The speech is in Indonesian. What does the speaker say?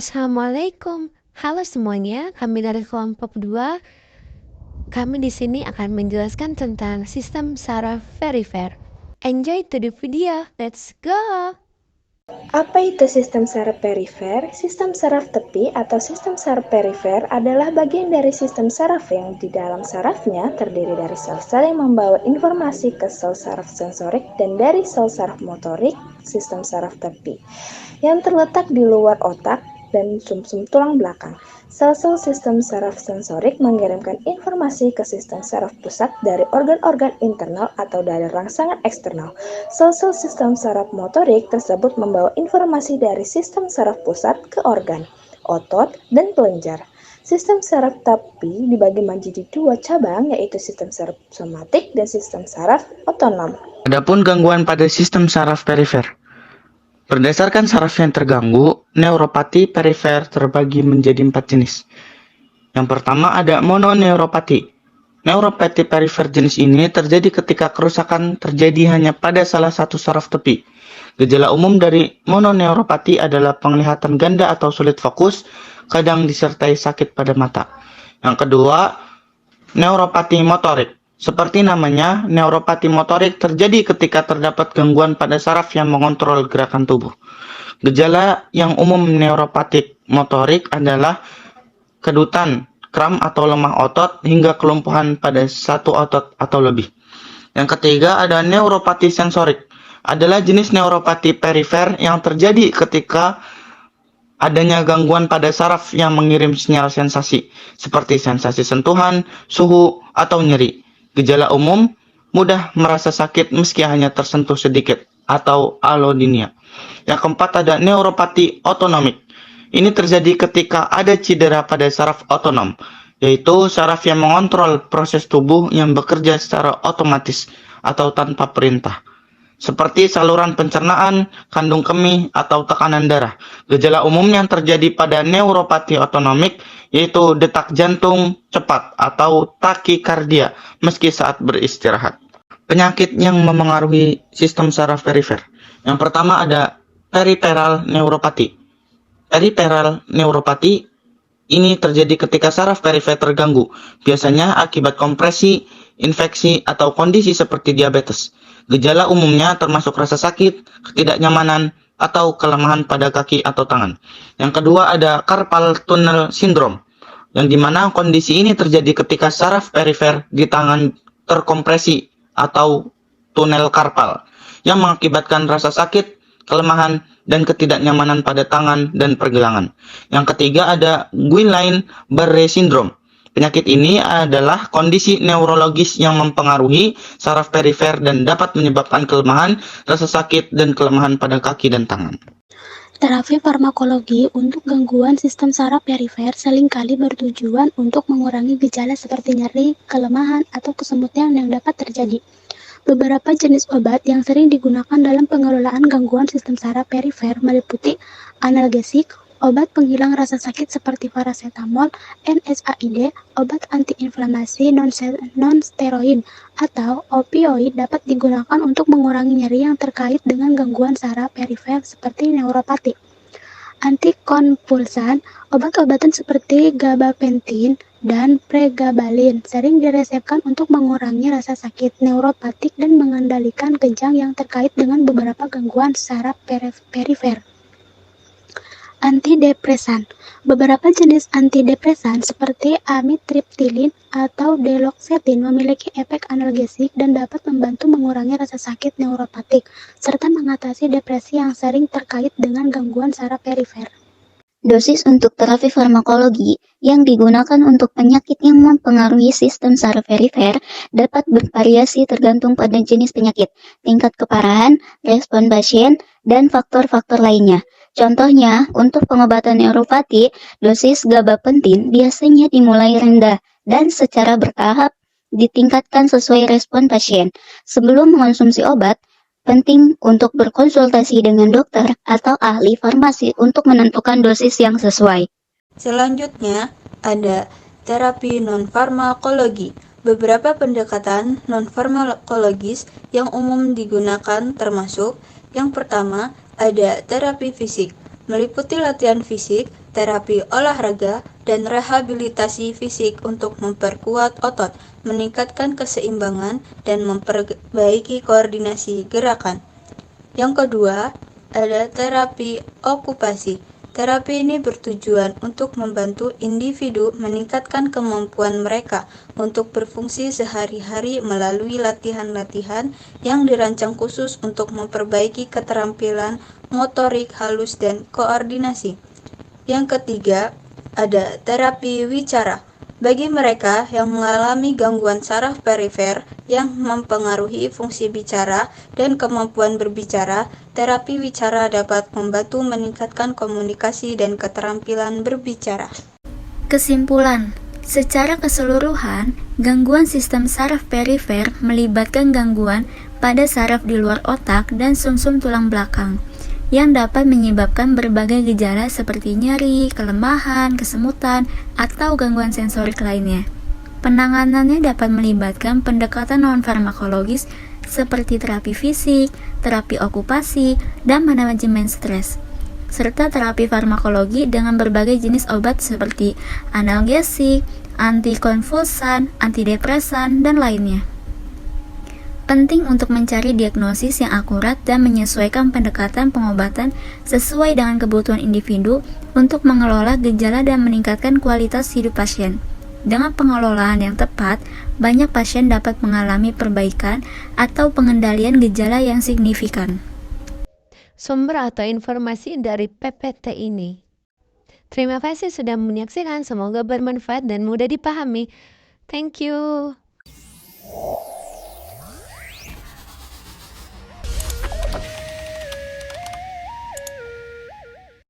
Assalamualaikum. Halo semuanya, kami dari kelompok 2. Kami di sini akan menjelaskan tentang sistem saraf perifer. Enjoy to the video. Let's go. Apa itu sistem saraf perifer? Sistem saraf tepi atau sistem saraf perifer adalah bagian dari sistem saraf yang di dalam sarafnya terdiri dari sel-sel yang membawa informasi ke sel saraf sensorik dan dari sel saraf motorik, sistem saraf tepi, yang terletak di luar otak dan sumsum tulang belakang. Sel-sel sistem saraf sensorik mengirimkan informasi ke sistem saraf pusat dari organ-organ internal atau dari rangsangan eksternal. Sel-sel sistem saraf motorik tersebut membawa informasi dari sistem saraf pusat ke organ, otot, dan kelenjar. Sistem saraf tepi dibagi menjadi 2 cabang, yaitu sistem saraf somatik dan sistem saraf otonom. Adapun gangguan pada sistem saraf perifer. Berdasarkan saraf yang terganggu, neuropati perifer terbagi menjadi 4 jenis. Yang pertama ada mononeuropati. Neuropati perifer jenis ini terjadi ketika kerusakan terjadi hanya pada salah satu saraf tepi. Gejala umum dari mononeuropati adalah penglihatan ganda atau sulit fokus, kadang disertai sakit pada mata. Yang kedua, neuropati motorik. Seperti namanya, neuropati motorik terjadi ketika terdapat gangguan pada saraf yang mengontrol gerakan tubuh. Gejala yang umum neuropatik motorik adalah kedutan, kram atau lemah otot, hingga kelumpuhan pada satu otot atau lebih. Yang ketiga ada neuropati sensorik. Adalah jenis neuropati perifer yang terjadi ketika adanya gangguan pada saraf yang mengirim sinyal sensasi, seperti sensasi sentuhan, suhu, atau nyeri. Gejala umum, mudah merasa sakit meski hanya tersentuh sedikit, atau allodynia. Yang keempat ada neuropati otonomik. Ini terjadi ketika ada cedera pada saraf otonom, yaitu saraf yang mengontrol proses tubuh yang bekerja secara otomatis atau tanpa perintah, seperti saluran pencernaan, kandung kemih, atau tekanan darah. Gejala umum yang terjadi pada neuropati otonomik yaitu detak jantung cepat atau takikardia meski saat beristirahat. Penyakit yang memengaruhi sistem saraf perifer. Yang pertama ada peripheral neuropati. Peripheral neuropati ini terjadi ketika saraf perifer terganggu, biasanya akibat kompresi, infeksi, atau kondisi seperti diabetes. Gejala umumnya termasuk rasa sakit, ketidaknyamanan, atau kelemahan pada kaki atau tangan. Yang kedua ada carpal tunnel syndrome, yang dimana kondisi ini terjadi ketika saraf perifer di tangan terkompresi atau tunel carpal, yang mengakibatkan rasa sakit, kelemahan, dan ketidaknyamanan pada tangan dan pergelangan. Yang ketiga ada Guillain-Barré syndrome. Penyakit ini adalah kondisi neurologis yang mempengaruhi saraf perifer dan dapat menyebabkan kelemahan, rasa sakit, dan kelemahan pada kaki dan tangan. Terapi farmakologi untuk gangguan sistem saraf perifer seringkali bertujuan untuk mengurangi gejala seperti nyeri, kelemahan, atau kesemutan yang dapat terjadi. Beberapa jenis obat yang sering digunakan dalam pengelolaan gangguan sistem saraf perifer meliputi analgesik, obat penghilang rasa sakit seperti paracetamol, NSAID, obat antiinflamasi non-steroid, atau opioid dapat digunakan untuk mengurangi nyeri yang terkait dengan gangguan saraf perifer seperti neuropati. Antikonvulsan, obat-obatan seperti gabapentin dan pregabalin sering diresepkan untuk mengurangi rasa sakit neuropatik dan mengendalikan kejang yang terkait dengan beberapa gangguan saraf perifer. Antidepresan. Beberapa jenis antidepresan seperti amitriptilin atau deloxetin memiliki efek analgesik dan dapat membantu mengurangi rasa sakit neuropatik serta mengatasi depresi yang sering terkait dengan gangguan saraf perifer. Dosis untuk terapi farmakologi yang digunakan untuk penyakit yang mempengaruhi sistem saraf perifer dapat bervariasi tergantung pada jenis penyakit, tingkat keparahan, respon pasien, dan faktor-faktor lainnya. Contohnya, untuk pengobatan neuropati, dosis gabapentin biasanya dimulai rendah dan secara bertahap ditingkatkan sesuai respon pasien. Sebelum mengonsumsi obat, penting untuk berkonsultasi dengan dokter atau ahli farmasi untuk menentukan dosis yang sesuai. Selanjutnya, ada terapi non-farmakologi. Beberapa pendekatan non-farmakologis yang umum digunakan termasuk yang pertama, ada terapi fisik, meliputi latihan fisik, terapi olahraga, dan rehabilitasi fisik untuk memperkuat otot, meningkatkan keseimbangan, dan memperbaiki koordinasi gerakan. Yang kedua, ada terapi okupasi. Terapi ini bertujuan untuk membantu individu meningkatkan kemampuan mereka untuk berfungsi sehari-hari melalui latihan-latihan yang dirancang khusus untuk memperbaiki keterampilan motorik halus dan koordinasi. Yang ketiga, ada terapi wicara. Bagi mereka yang mengalami gangguan saraf perifer yang mempengaruhi fungsi bicara dan kemampuan berbicara, terapi wicara dapat membantu meningkatkan komunikasi dan keterampilan berbicara. Kesimpulan, secara keseluruhan, gangguan sistem saraf perifer melibatkan gangguan pada saraf di luar otak dan sumsum tulang belakang, yang dapat menyebabkan berbagai gejala seperti nyeri, kelemahan, kesemutan, atau gangguan sensorik lainnya. Penanganannya dapat melibatkan pendekatan non-farmakologis seperti terapi fisik, terapi okupasi, dan manajemen stres, serta terapi farmakologi dengan berbagai jenis obat seperti analgesik, antikonvulsan, antidepresan, dan lainnya. Penting untuk mencari diagnosis yang akurat dan menyesuaikan pendekatan pengobatan sesuai dengan kebutuhan individu untuk mengelola gejala dan meningkatkan kualitas hidup pasien. Dengan pengelolaan yang tepat, banyak pasien dapat mengalami perbaikan atau pengendalian gejala yang signifikan. Sumber atau informasi dari PPT ini. Terima kasih sudah menyaksikan, semoga bermanfaat dan mudah dipahami. Thank you.